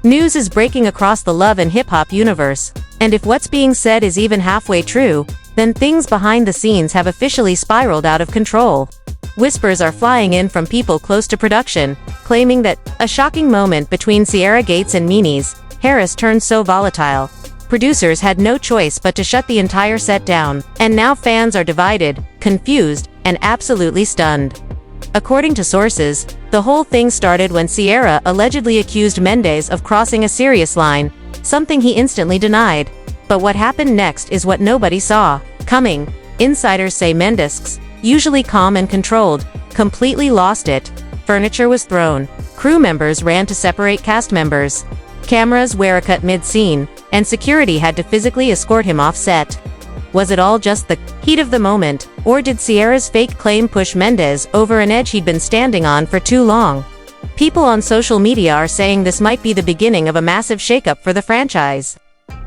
News is breaking across the love and hip-hop universe, and if what's being said is even halfway true, then things behind the scenes have officially spiraled out of control. Whispers are flying in from people close to production, claiming that a shocking moment between Sierra Gates and Mendeecees Harris turned so volatile. Producers had no choice but to shut the entire set down, and now fans are divided, confused, and absolutely stunned. According to sources, the whole thing started when Sierra allegedly accused Mendeecees of crossing a serious line, something he instantly denied. But what happened next is what nobody saw coming. Insiders say Mendeecees, usually calm and controlled, completely lost it. Furniture was thrown. Crew members ran to separate cast members. Cameras were cut mid-scene, and security had to physically escort him off set. Was it all just the heat of the moment, or did Sierra's fake claim push Mendeecees over an edge he'd been standing on for too long? People on social media are saying this might be the beginning of a massive shakeup for the franchise.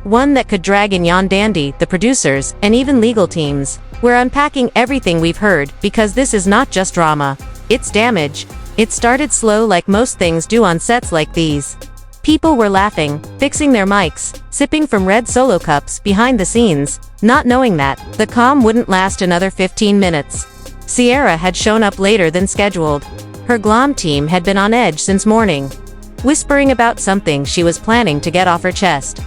One that could drag in Yon Dandy, the producers, and even legal teams. We're unpacking everything we've heard, because this is not just drama. It's damage. It started slow like most things do on sets like these. People were laughing, fixing their mics, sipping from red solo cups behind the scenes, not knowing that the calm wouldn't last another 15 minutes. Sierra had shown up later than scheduled. Her glam team had been on edge since morning, whispering about something she was planning to get off her chest.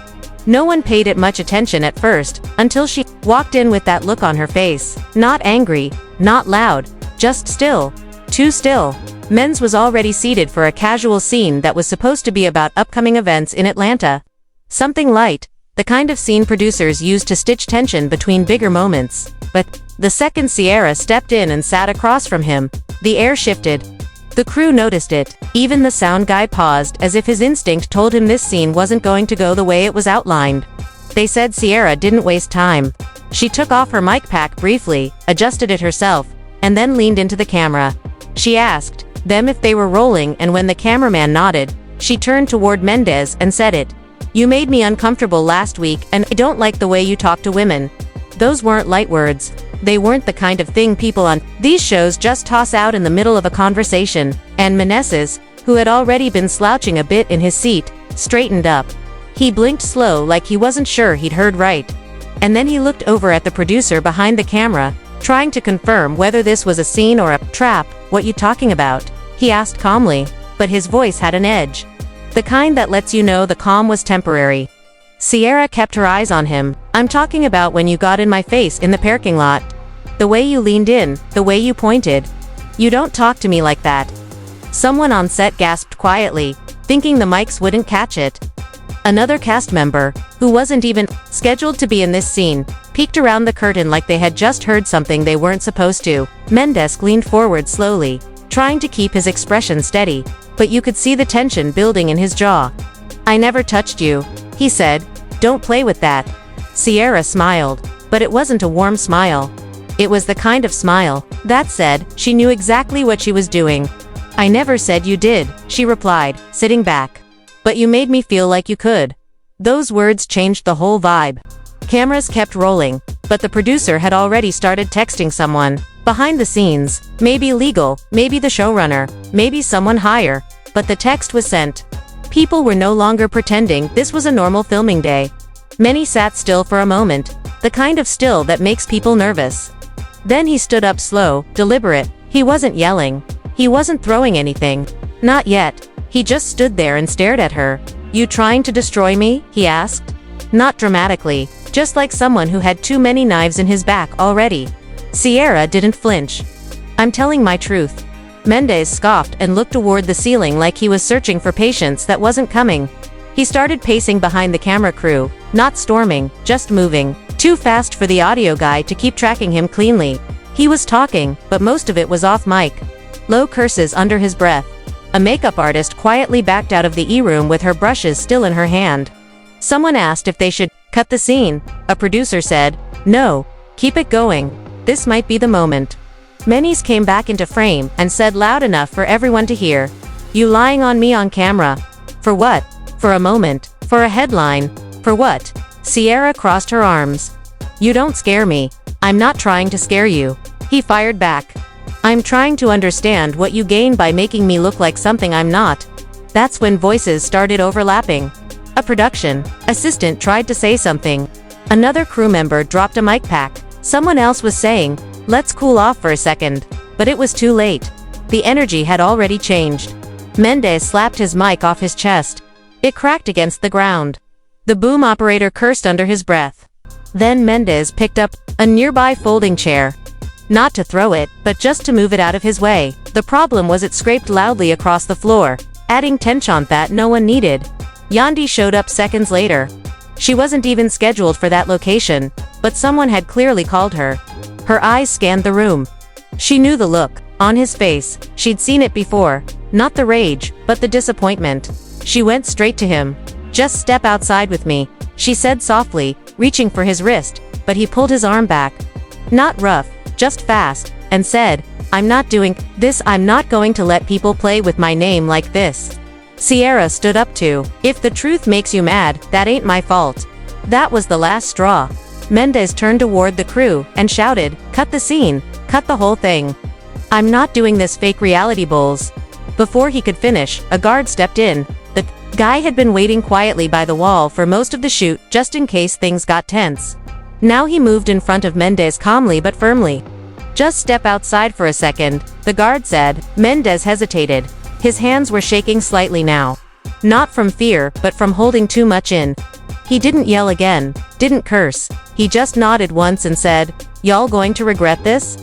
No one paid it much attention at first, until she walked in with that look on her face. Not angry, not loud, just still. Too still. Men's was already seated for a casual scene that was supposed to be about upcoming events in Atlanta. Something light, the kind of scene producers use to stitch tension between bigger moments. But the second Sierra stepped in and sat across from him, the air shifted. The crew noticed it. Even the sound guy paused, as if his instinct told him this scene wasn't going to go the way it was outlined. They said Sierra didn't waste time. She took off her mic pack briefly, adjusted it herself, and then leaned into the camera. She asked them if they were rolling, and when the cameraman nodded, she turned toward Mendeecees and said it. "You made me uncomfortable last week, and I don't like the way you talk to women." Those weren't light words. They weren't the kind of thing people on these shows just toss out in the middle of a conversation, and Mendeecees, who had already been slouching a bit in his seat, straightened up. He blinked slow like he wasn't sure he'd heard right. And then he looked over at the producer behind the camera, trying to confirm whether this was a scene or a trap. "What you talking about?" he asked calmly, but his voice had an edge. The kind that lets you know the calm was temporary. Sierra kept her eyes on him. "I'm talking about when you got in my face in the parking lot. The way you leaned in, the way you pointed. You don't talk to me like that." Someone on set gasped quietly, thinking the mics wouldn't catch it. Another cast member, who wasn't even scheduled to be in this scene, peeked around the curtain like they had just heard something they weren't supposed to. Mendeecees leaned forward slowly, trying to keep his expression steady, but you could see the tension building in his jaw. "I never touched you," he said. "Don't play with that." Sierra smiled, but it wasn't a warm smile. It was the kind of smile that said she knew exactly what she was doing. "I never said you did," she replied, sitting back. "But you made me feel like you could." Those words changed the whole vibe. Cameras kept rolling, but the producer had already started texting someone. Behind the scenes, maybe legal, maybe the showrunner, maybe someone higher, but the text was sent. People were no longer pretending this was a normal filming day. Many sat still for a moment, the kind of still that makes people nervous. Then he stood up slow, deliberate. He wasn't yelling. He wasn't throwing anything. Not yet. He just stood there and stared at her. "You trying to destroy me?" he asked. Not dramatically, just like someone who had too many knives in his back already. Sierra didn't flinch. "I'm telling my truth." Mendeecees scoffed and looked toward the ceiling like he was searching for patience that wasn't coming. He started pacing behind the camera crew, not storming, just moving, too fast for the audio guy to keep tracking him cleanly. He was talking, but most of it was off mic. Low curses under his breath. A makeup artist quietly backed out of the E-room with her brushes still in her hand. Someone asked if they should cut the scene. A producer said, "No, keep it going. This might be the moment." Mendeecees came back into frame and said loud enough for everyone to hear, "You lying on me on camera? For what? For a moment? For a headline? For what?" Sierra crossed her arms. "You don't scare me. I'm not trying to scare you," he fired back. "I'm trying to understand what you gain by making me look like something I'm not." That's when voices started overlapping. A production assistant tried to say something. Another crew member dropped a mic pack. Someone else was saying, "Let's cool off for a second." But it was too late. The energy had already changed. Mendeecees slapped his mic off his chest. It cracked against the ground. The boom operator cursed under his breath. Then Mendeecees picked up a nearby folding chair. Not to throw it, but just to move it out of his way. The problem was it scraped loudly across the floor, adding tension that no one needed. Yandi showed up seconds later. She wasn't even scheduled for that location, but someone had clearly called her. Her eyes scanned the room. She knew the look on his face. She'd seen it before. Not the rage, but the disappointment. She went straight to him. "Just step outside with me," she said softly, reaching for his wrist, but he pulled his arm back. Not rough, just fast, and said, "I'm not doing this. I'm not going to let people play with my name like this." Sierra stood up too. "If the truth makes you mad, that ain't my fault." That was the last straw. Mendeecees turned toward the crew and shouted, "Cut the scene. Cut the whole thing. I'm not doing this fake reality bulls." Before he could finish, a guard stepped in. The guy had been waiting quietly by the wall for most of the shoot, just in case things got tense. Now he moved in front of Mendeecees calmly but firmly. "Just step outside for a second," the guard said. Mendeecees hesitated. His hands were shaking slightly now. Not from fear, but from holding too much in. He didn't yell again, didn't curse. He just nodded once and said, "Y'all going to regret this?"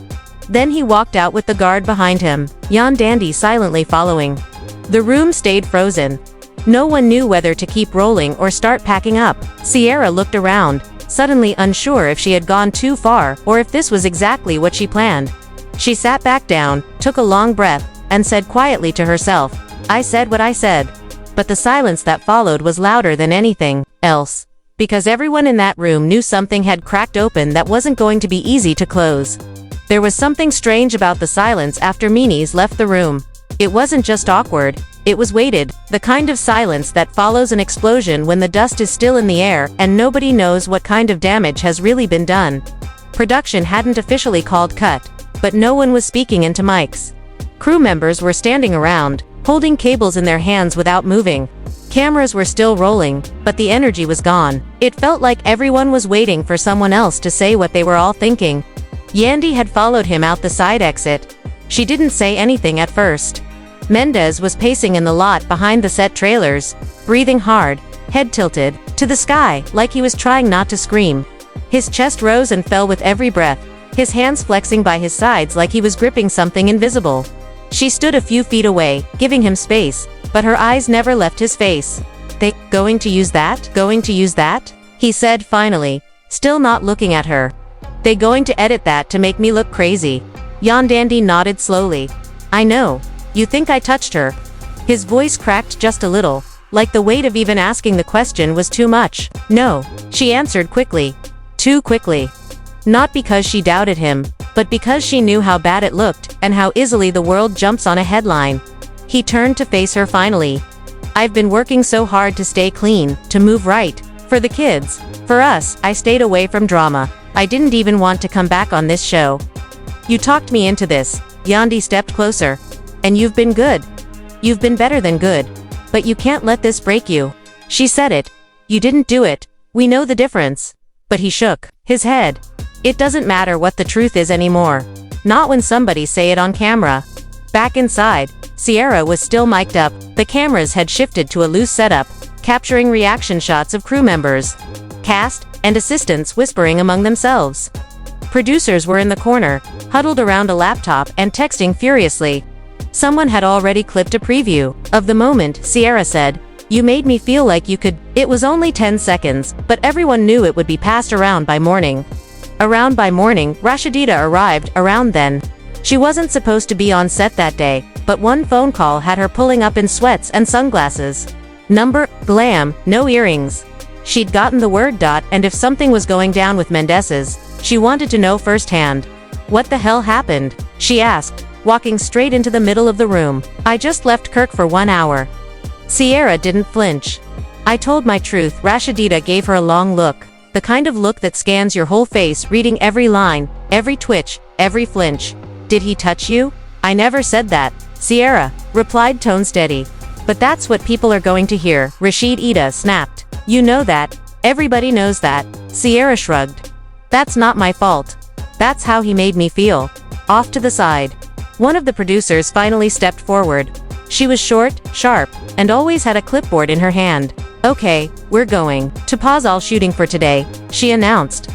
Then he walked out with the guard behind him, Dandy silently following. The room stayed frozen. No one knew whether to keep rolling or start packing up. Sierra looked around, suddenly unsure if she had gone too far or if this was exactly what she planned. She sat back down, took a long breath, and said quietly to herself, "I said what I said." But the silence that followed was louder than anything else. Because everyone in that room knew something had cracked open that wasn't going to be easy to close. There was something strange about the silence after Mendeecees left the room. It wasn't just awkward, it was weighted, the kind of silence that follows an explosion when the dust is still in the air and nobody knows what kind of damage has really been done. Production hadn't officially called cut, but no one was speaking into mics. Crew members were standing around, holding cables in their hands without moving. Cameras were still rolling, but the energy was gone. It felt like everyone was waiting for someone else to say what they were all thinking. Yandi had followed him out the side exit. She didn't say anything at first. Mendeecees was pacing in the lot behind the set trailers, breathing hard, head tilted, to the sky, like he was trying not to scream. His chest rose and fell with every breath, his hands flexing by his sides like he was gripping something invisible. She stood a few feet away, giving him space, but her eyes never left his face. "They going to use that? Going to use that?" he said finally, still not looking at her. "They going to edit that to make me look crazy?" Dandy nodded slowly. "I know. You think I touched her?" His voice cracked just a little, like the weight of even asking the question was too much. "No," she answered quickly. Too quickly. Not because she doubted him, but because she knew how bad it looked, and how easily the world jumps on a headline. He turned to face her finally. "I've been working so hard to stay clean, to move right. For the kids. For us, I stayed away from drama. I didn't even want to come back on this show. You talked me into this." Yandi stepped closer. "And you've been good. You've been better than good. But you can't let this break you." She said it. "You didn't do it. We know the difference." But he shook his head. "It doesn't matter what the truth is anymore. Not when somebody say it on camera." Back inside, Sierra was still mic'd up. The cameras had shifted to a loose setup, capturing reaction shots of crew members, cast, and assistants whispering among themselves. Producers were in the corner, huddled around a laptop and texting furiously. Someone had already clipped a preview of the moment. Sierra said, "You made me feel like you could." It was only 10 seconds, but everyone knew it would be passed around by morning. Around by morning, Rashidita arrived around then. She wasn't supposed to be on set that day, but one phone call had her pulling up in sweats and sunglasses. Number, glam, no earrings. She'd gotten the word. And if something was going down with Mendeecees, she wanted to know firsthand. "What the hell happened?" she asked, walking straight into the middle of the room. "I just left Kirk for 1 hour." Sierra didn't flinch. "I told my truth." Rashidita gave her a long look. The kind of look that scans your whole face, reading every line, every twitch, every flinch. "Did he touch you?" "I never said that," Sierra replied, tone steady. But that's what people are going to hear, Rashid Ida snapped. You know that. Everybody knows that. Sierra shrugged. That's not my fault. That's how he made me feel. Off to the side. One of the producers finally stepped forward. She was short, sharp, and always had a clipboard in her hand. Okay, we're going to pause all shooting for today, she announced.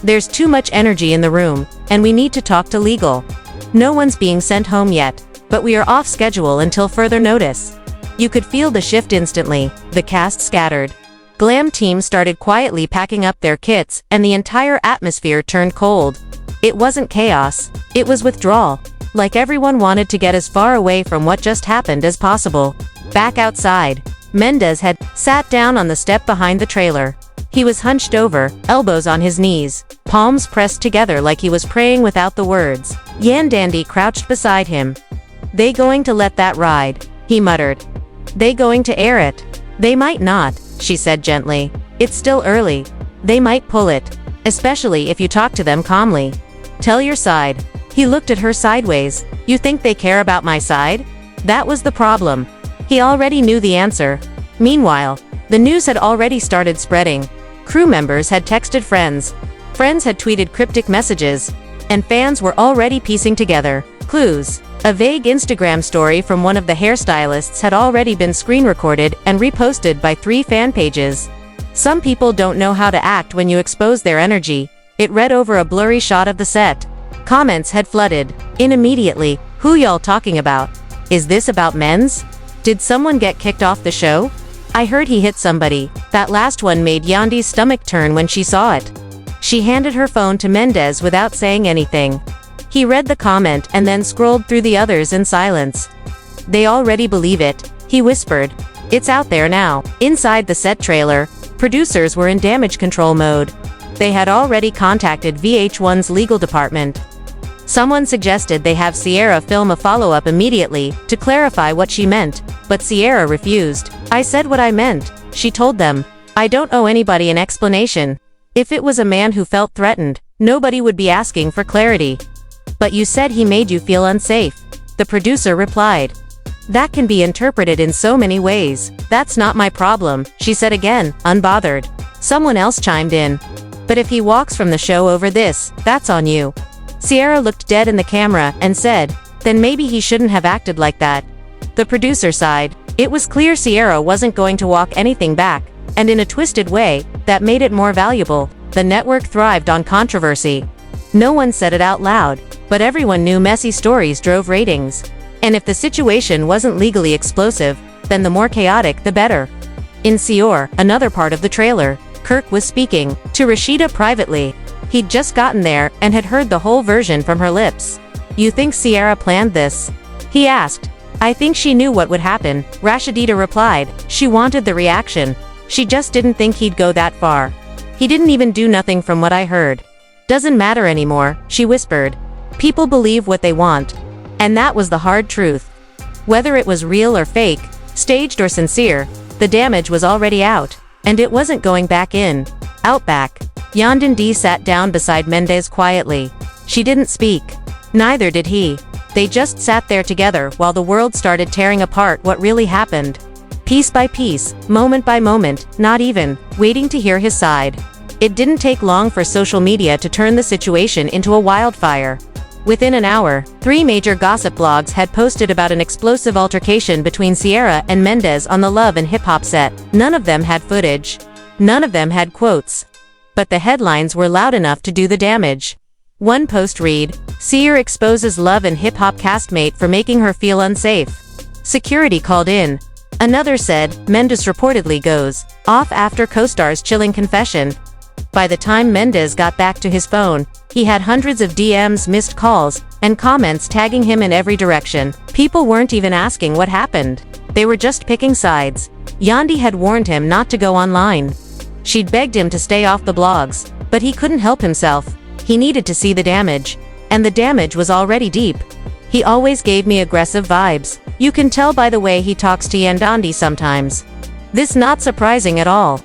There's too much energy in the room, and we need to talk to legal. No one's being sent home yet, but we are off schedule until further notice. You could feel the shift instantly. The cast scattered. Glam team started quietly packing up their kits, and the entire atmosphere turned cold. It wasn't chaos, it was withdrawal. Like everyone wanted to get as far away from what just happened as possible. Back outside, Mendeecees had sat down on the step behind the trailer. He was hunched over, elbows on his knees, palms pressed together like he was praying without the words. Yan Dandy crouched beside him. They going to let that ride, he muttered. They going to air it. They might not, she said gently. It's still early. They might pull it. Especially if you talk to them calmly. Tell your side. He looked at her sideways. You think they care about my side? That was the problem. He already knew the answer. Meanwhile, the news had already started spreading. Crew members had texted friends. Friends had tweeted cryptic messages. And fans were already piecing together clues. A vague Instagram story from one of the hairstylists had already been screen recorded and reposted by 3 fan pages. Some people don't know how to act when you expose their energy. It read over a blurry shot of the set. Comments had flooded in immediately. Who y'all talking about? Is this about men's? Did someone get kicked off the show? I heard he hit somebody. That last one made Yandi's stomach turn when she saw it. She handed her phone to Mendeecees without saying anything. He read the comment and then scrolled through the others in silence. They already believe it, he whispered. It's out there now. Inside the set trailer, producers were in damage control mode. They had already contacted VH1's legal department. Someone suggested they have Sierra film a follow-up immediately to clarify what she meant, but Sierra refused. I said what I meant, she told them. I don't owe anybody an explanation. If it was a man who felt threatened, nobody would be asking for clarity. But you said he made you feel unsafe, the producer replied. That can be interpreted in so many ways. That's not my problem, she said again, unbothered. Someone else chimed in. But if he walks from the show over this, that's on you. Sierra looked dead in the camera and said, then maybe he shouldn't have acted like that. The producer sighed. It was clear Sierra wasn't going to walk anything back, and in a twisted way, that made it more valuable. The network thrived on controversy. No one said it out loud, but everyone knew messy stories drove ratings. And if the situation wasn't legally explosive, then the more chaotic the better. In Seoul, another part of the trailer, Kirk was speaking to Rashida privately. He'd just gotten there and had heard the whole version from her lips. You think Sierra planned this? He asked. I think she knew what would happen, Rashida replied. She wanted the reaction. She just didn't think he'd go that far. He didn't even do nothing from what I heard. Doesn't matter anymore, she whispered. People believe what they want. And that was the hard truth. Whether it was real or fake, staged or sincere, the damage was already out. And it wasn't going back in. Out back. Yandandi sat down beside Mendeecees quietly. She didn't speak. Neither did he. They just sat there together while the world started tearing apart what really happened. Piece by piece, moment by moment, not even waiting to hear his side. It didn't take long for social media to turn the situation into a wildfire. Within an hour, 3 major gossip blogs had posted about an explosive altercation between Sierra and Mendeecees on the Love and Hip Hop set. None of them had footage. None of them had quotes. But the headlines were loud enough to do the damage. One post read, Sierra exposes Love and Hip Hop castmate for making her feel unsafe. Security called in. Another said, Mendeecees reportedly goes off after co-star's chilling confession. By the time Mendeecees got back to his phone, he had hundreds of DMs, missed calls, and comments tagging him in every direction. People weren't even asking what happened. They were just picking sides. Yandi had warned him not to go online. She'd begged him to stay off the blogs, but he couldn't help himself. He needed to see the damage. And the damage was already deep. He always gave me aggressive vibes. You can tell by the way he talks to Yandandi sometimes. This not surprising at all.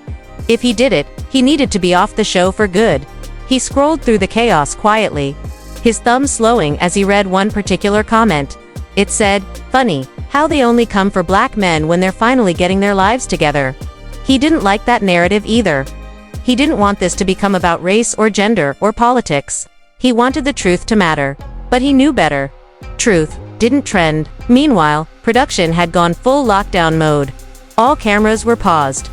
If he did it, he needed to be off the show for good. He scrolled through the chaos quietly, his thumb slowing as he read one particular comment. It said, "Funny, how they only come for black men when they're finally getting their lives together." He didn't like that narrative either. He didn't want this to become about race or gender or politics. He wanted the truth to matter. But he knew better. Truth didn't trend. Meanwhile, production had gone full lockdown mode. All cameras were paused.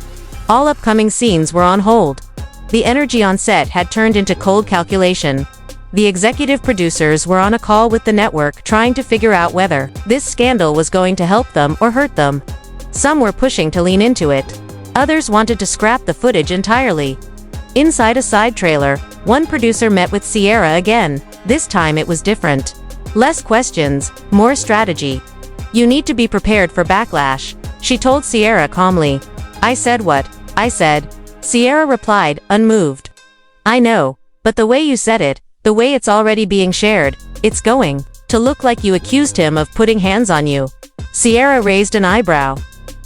All upcoming scenes were on hold. The energy on set had turned into cold calculation. The executive producers were on a call with the network trying to figure out whether this scandal was going to help them or hurt them. Some were pushing to lean into it. Others wanted to scrap the footage entirely. Inside a side trailer, one producer met with Sierra again. This time it was different. Less questions, more strategy. "You need to be prepared for backlash," she told Sierra calmly. "I said what I said," Sierra replied, unmoved. "I know, but the way you said it, the way it's already being shared, it's going to look like you accused him of putting hands on you." Sierra raised an eyebrow.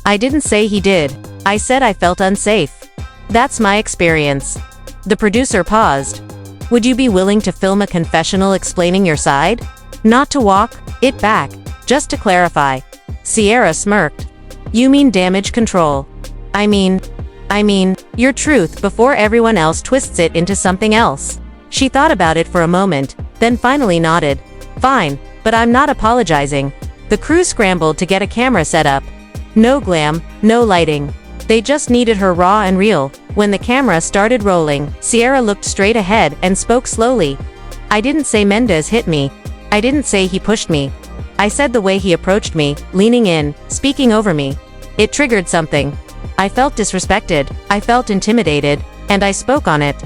"I didn't say he did. I said I felt unsafe. That's my experience." The producer paused. "Would you be willing to film a confessional explaining your side? Not to walk it back, just to clarify." Sierra smirked. "You mean damage control? I mean, your truth before everyone else twists it into something else." She thought about it for a moment, then finally nodded. "Fine, but I'm not apologizing." The crew scrambled to get a camera set up. No glam, no lighting. They just needed her raw and real. When the camera started rolling, Sierra looked straight ahead and spoke slowly. "I didn't say Mendeecees hit me. I didn't say he pushed me. I said the way he approached me, leaning in, speaking over me. It triggered something. I felt disrespected, I felt intimidated, and I spoke on it.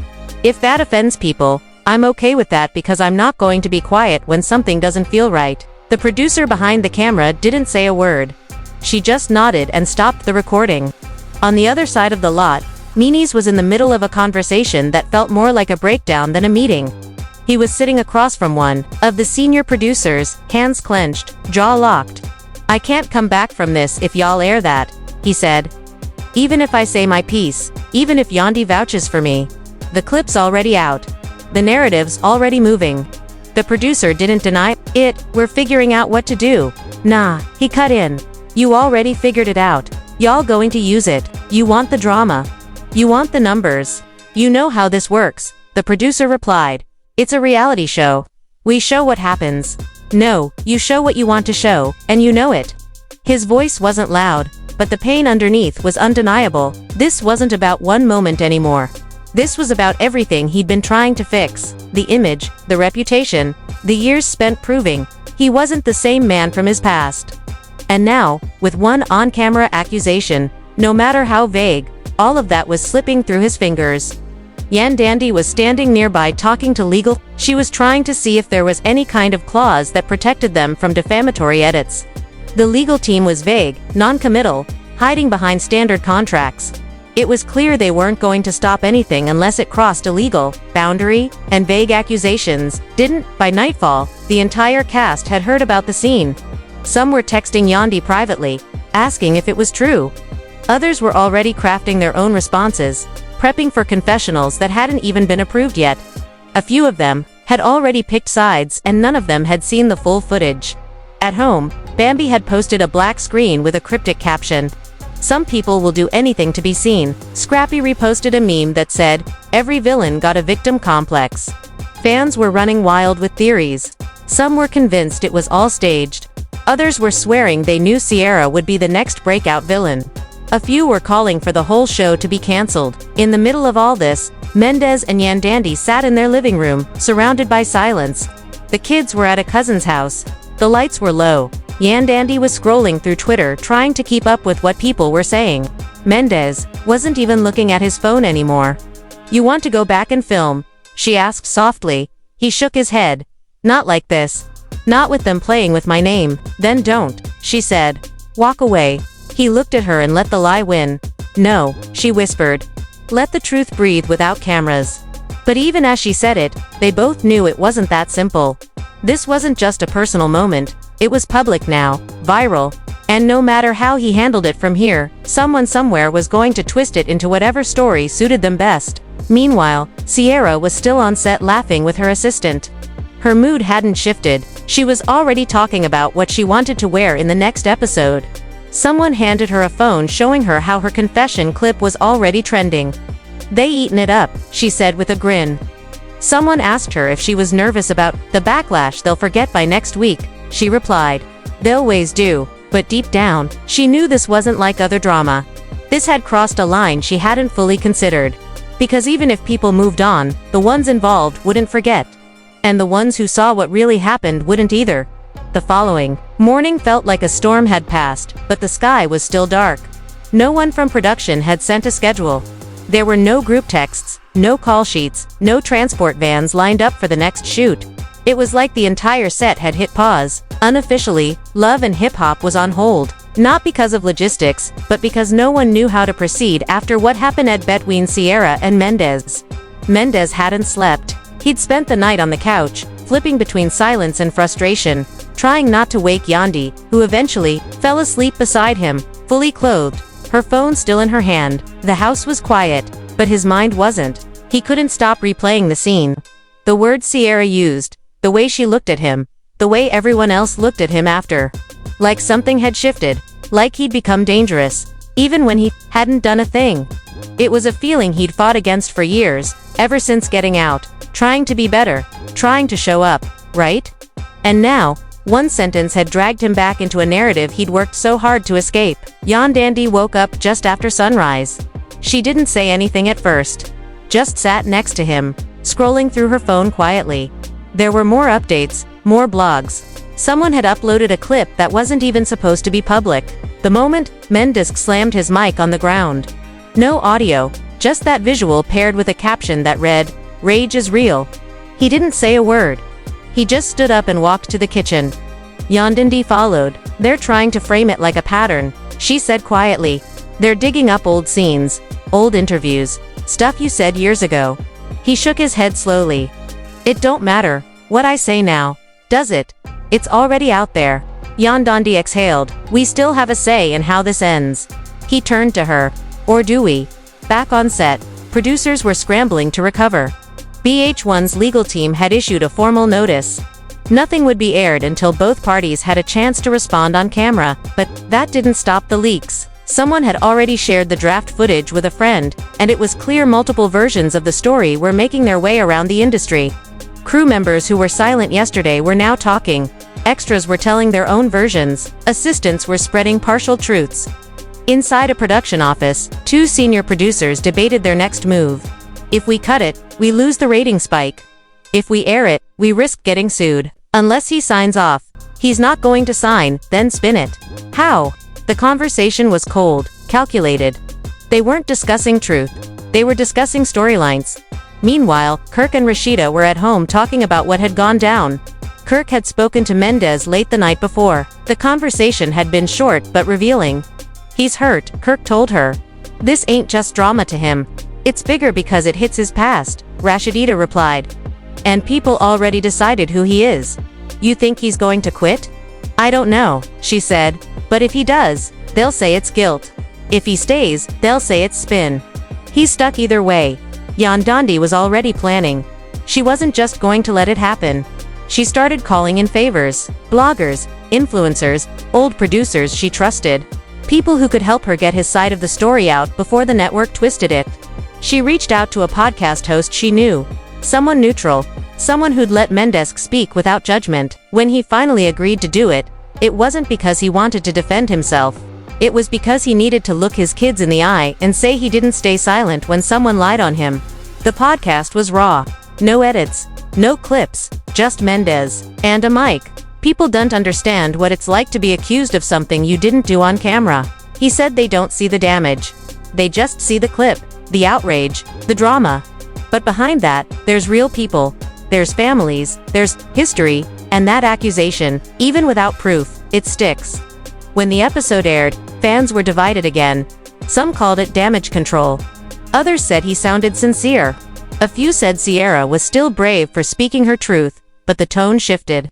If that offends people, I'm okay with that because I'm not going to be quiet when something doesn't feel right." The producer behind the camera didn't say a word. She just nodded and stopped the recording. On the other side of the lot, Mendeecees was in the middle of a conversation that felt more like a breakdown than a meeting. He was sitting across from one of the senior producers, hands clenched, jaw locked. "I can't come back from this if y'all air that," he said. "Even if I say my piece, even if Yandi vouches for me. The clip's already out. The narrative's already moving." The producer didn't deny it. "We're figuring out what to do." "Nah," he cut in. "You already figured it out. Y'all going to use it. You want the drama. You want the numbers. You know how this works," the producer replied. "It's a reality show. We show what happens. No, you show what you want to show, and you know it." His voice wasn't loud, but the pain underneath was undeniable. This wasn't about one moment anymore. This was about everything he'd been trying to fix. The image, the reputation, the years spent proving he wasn't the same man from his past. And now, with one on-camera accusation, no matter how vague, all of that was slipping through his fingers. Yandandi was standing nearby talking to legal. She was trying to see if there was any kind of clause that protected them from defamatory edits. The legal team was vague, non-committal, hiding behind standard contracts. It was clear they weren't going to stop anything unless it crossed a legal boundary, and vague accusations didn't. By nightfall, the entire cast had heard about the scene. Some were texting Yandi privately, asking if it was true. Others were already crafting their own responses, prepping for confessionals that hadn't even been approved yet. A few of them had already picked sides and none of them had seen the full footage. At home, Bambi had posted a black screen with a cryptic caption. "Some people will do anything to be seen." Scrappy reposted a meme that said, "Every villain got a victim complex." Fans were running wild with theories. Some were convinced it was all staged. Others were swearing they knew Sierra would be the next breakout villain. A few were calling for the whole show to be cancelled. In the middle of all this, Mendeecees and Yandandi sat in their living room, surrounded by silence. The kids were at a cousin's house. The lights were low. Yandandi was scrolling through Twitter trying to keep up with what people were saying. Mendeecees wasn't even looking at his phone anymore. "You want to go back and film?" she asked softly. He shook his head. "Not like this. Not with them playing with my name." "Then don't," she said. "Walk away." He looked at her and let the lie win. "No," she whispered. "Let the truth breathe without cameras." But even as she said it, they both knew it wasn't that simple. This wasn't just a personal moment. It was public now, viral. And no matter how he handled it from here, someone somewhere was going to twist it into whatever story suited them best. Meanwhile, Sierra was still on set laughing with her assistant. Her mood hadn't shifted. She was already talking about what she wanted to wear in the next episode. Someone handed her a phone showing her how her confession clip was already trending. "They eaten it up," she said with a grin. Someone asked her if she was nervous about the backlash they'll forget by next week. She replied, "They always do," but deep down, she knew this wasn't like other drama. This had crossed a line she hadn't fully considered. Because even if people moved on, the ones involved wouldn't forget. And the ones who saw what really happened wouldn't either. The following morning felt like a storm had passed, but the sky was still dark. No one from production had sent a schedule. There were no group texts, no call sheets, no transport vans lined up for the next shoot. It was like the entire set had hit pause. Unofficially, Love and Hip Hop was on hold. Not because of logistics, but because no one knew how to proceed after what happened at between Sierra and Mendeecees. Mendeecees hadn't slept. He'd spent the night on the couch, flipping between silence and frustration, trying not to wake Yandi, who eventually fell asleep beside him, fully clothed, her phone still in her hand. The house was quiet, but his mind wasn't. He couldn't stop replaying the scene. The words Sierra used, the way she looked at him, the way everyone else looked at him after. Like something had shifted, like he'd become dangerous, even when he hadn't done a thing. It was a feeling he'd fought against for years, ever since getting out, trying to be better, trying to show up, right? And now, one sentence had dragged him back into a narrative he'd worked so hard to escape. Yandandi woke up just after sunrise. She didn't say anything at first. Just sat next to him, scrolling through her phone quietly. There were more updates, more blogs. Someone had uploaded a clip that wasn't even supposed to be public. The moment, Mendeecees slammed his mic on the ground. No audio, just that visual paired with a caption that read, "Rage is real." He didn't say a word. He just stood up and walked to the kitchen. Yandandi followed. "They're trying to frame it like a pattern," she said quietly. "They're digging up old scenes, old interviews, stuff you said years ago." He shook his head slowly. "It don't matter what I say now, does it? It's already out there." Yandandi exhaled. "We still have a say in how this ends." He turned to her. "Or do we?" Back on set, producers were scrambling to recover. VH1's legal team had issued a formal notice. Nothing would be aired until both parties had a chance to respond on camera, but that didn't stop the leaks. Someone had already shared the draft footage with a friend, and it was clear multiple versions of the story were making their way around the industry. Crew members who were silent yesterday were now talking. Extras were telling their own versions. Assistants were spreading partial truths. Inside a production office, two senior producers debated their next move. "If we cut it, we lose the rating spike. If we air it, we risk getting sued. Unless he signs off." "He's not going to sign, then spin it." "How?" The conversation was cold, calculated. They weren't discussing truth. They were discussing storylines. Meanwhile, Kirk and Rashida were at home talking about what had gone down. Kirk had spoken to Mendeecees late the night before. The conversation had been short but revealing. "He's hurt," Kirk told her. "This ain't just drama to him. It's bigger because it hits his past," Rashida replied. "And people already decided who he is." "You think he's going to quit?" "I don't know," she said. "But if he does, they'll say it's guilt. If he stays, they'll say it's spin. He's stuck either way." Yandandi was already planning. She wasn't just going to let it happen. She started calling in favors. Bloggers, influencers, old producers she trusted. People who could help her get his side of the story out before the network twisted it. She reached out to a podcast host she knew. Someone neutral. Someone who'd let Mendeecees speak without judgment. When he finally agreed to do it, it wasn't because he wanted to defend himself. It was because he needed to look his kids in the eye and say he didn't stay silent when someone lied on him. The podcast was raw. No edits. No clips. Just Mendeecees. And a mic. People don't understand what it's like to be accused of something you didn't do on camera. He said they don't see the damage. They just see the clip, the outrage, the drama. But behind that, there's real people. There's families, there's history, and that accusation, even without proof, it sticks. When the episode aired, fans were divided again. Some called it damage control. Others said he sounded sincere. A few said Sierra was still brave for speaking her truth, but the tone shifted.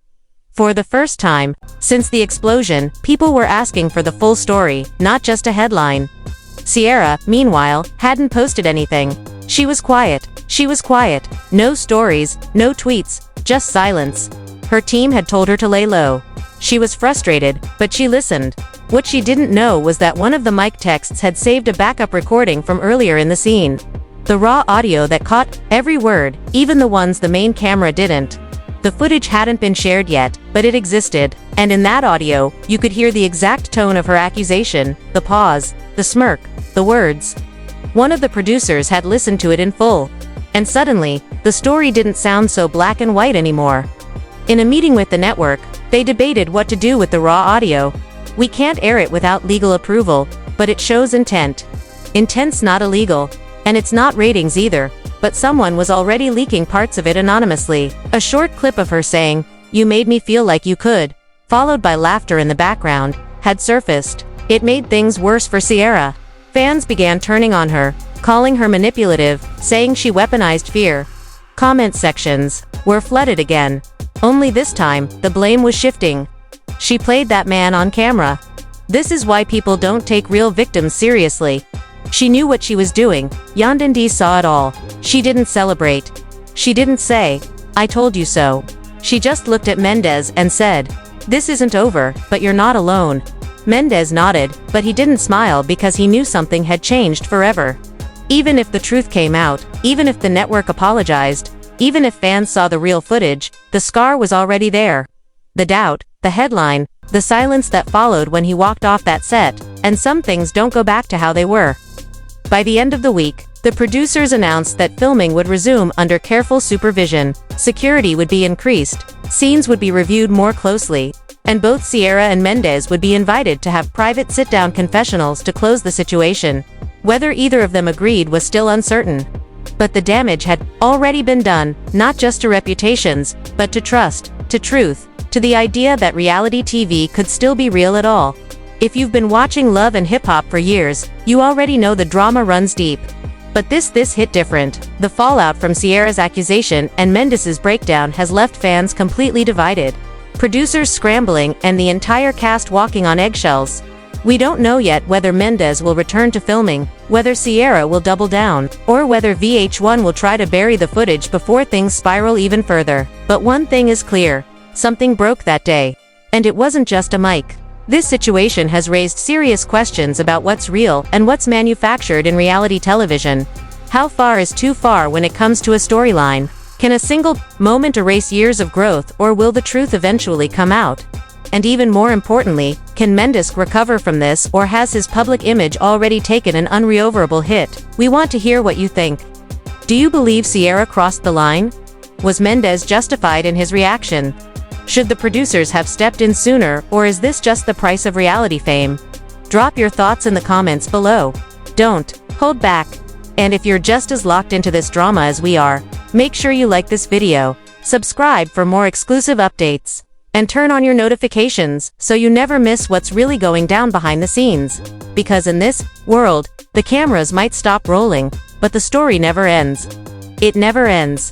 For the first time, since the explosion, people were asking for the full story, not just a headline. Sierra, meanwhile, hadn't posted anything. She was quiet. She was quiet. No stories, no tweets, just silence. Her team had told her to lay low. She was frustrated, but she listened. What she didn't know was that one of the mic texts had saved a backup recording from earlier in the scene. The raw audio that caught every word, even the ones the main camera didn't. The footage hadn't been shared yet, but it existed, and in that audio, you could hear the exact tone of her accusation, the pause, the smirk, the words. One of the producers had listened to it in full. And suddenly, the story didn't sound so black and white anymore. In a meeting with the network, they debated what to do with the raw audio. We can't air it without legal approval, but it shows intent. Intent's not illegal, and it's not ratings either, but someone was already leaking parts of it anonymously. A short clip of her saying, "You made me feel like you could," followed by laughter in the background, had surfaced. It made things worse for Sierra. Fans began turning on her, calling her manipulative, saying she weaponized fear. Comment sections were flooded again. Only this time, the blame was shifting. She played that man on camera. This is why people don't take real victims seriously. She knew what she was doing. Mendeecees saw it all. She didn't celebrate. She didn't say, "I told you so." She just looked at Mendeecees and said, "This isn't over, but you're not alone." Mendeecees nodded, but he didn't smile because he knew something had changed forever. Even if the truth came out, even if the network apologized, even if fans saw the real footage, the scar was already there. The doubt, the headline, the silence that followed when he walked off that set, and some things don't go back to how they were. By the end of the week, the producers announced that filming would resume under careful supervision, security would be increased, scenes would be reviewed more closely, and both Sierra and Mendeecees would be invited to have private sit-down confessionals to close the situation. Whether either of them agreed was still uncertain. But the damage had already been done, not just to reputations, but to trust, to truth, to the idea that reality TV could still be real at all. If you've been watching Love and Hip Hop for years, you already know the drama runs deep. But this hit different. The fallout from Sierra's accusation and Mendeecees' breakdown has left fans completely divided. Producers scrambling and the entire cast walking on eggshells. We don't know yet whether Mendeecees will return to filming, whether Sierra will double down, or whether VH1 will try to bury the footage before things spiral even further. But one thing is clear. Something broke that day. And it wasn't just a mic. This situation has raised serious questions about what's real and what's manufactured in reality television. How far is too far when it comes to a storyline? Can a single moment erase years of growth, or will the truth eventually come out? And even more importantly, can Mendeecees recover from this, or has his public image already taken an unrecoverable hit? We want to hear what you think. Do you believe Sierra crossed the line? Was Mendeecees justified in his reaction? Should the producers have stepped in sooner, or is this just the price of reality fame? Drop your thoughts in the comments below. Don't hold back. And if you're just as locked into this drama as we are, make sure you like this video, subscribe for more exclusive updates, and turn on your notifications so you never miss what's really going down behind the scenes. Because in this world, the cameras might stop rolling, but the story never ends. It never ends.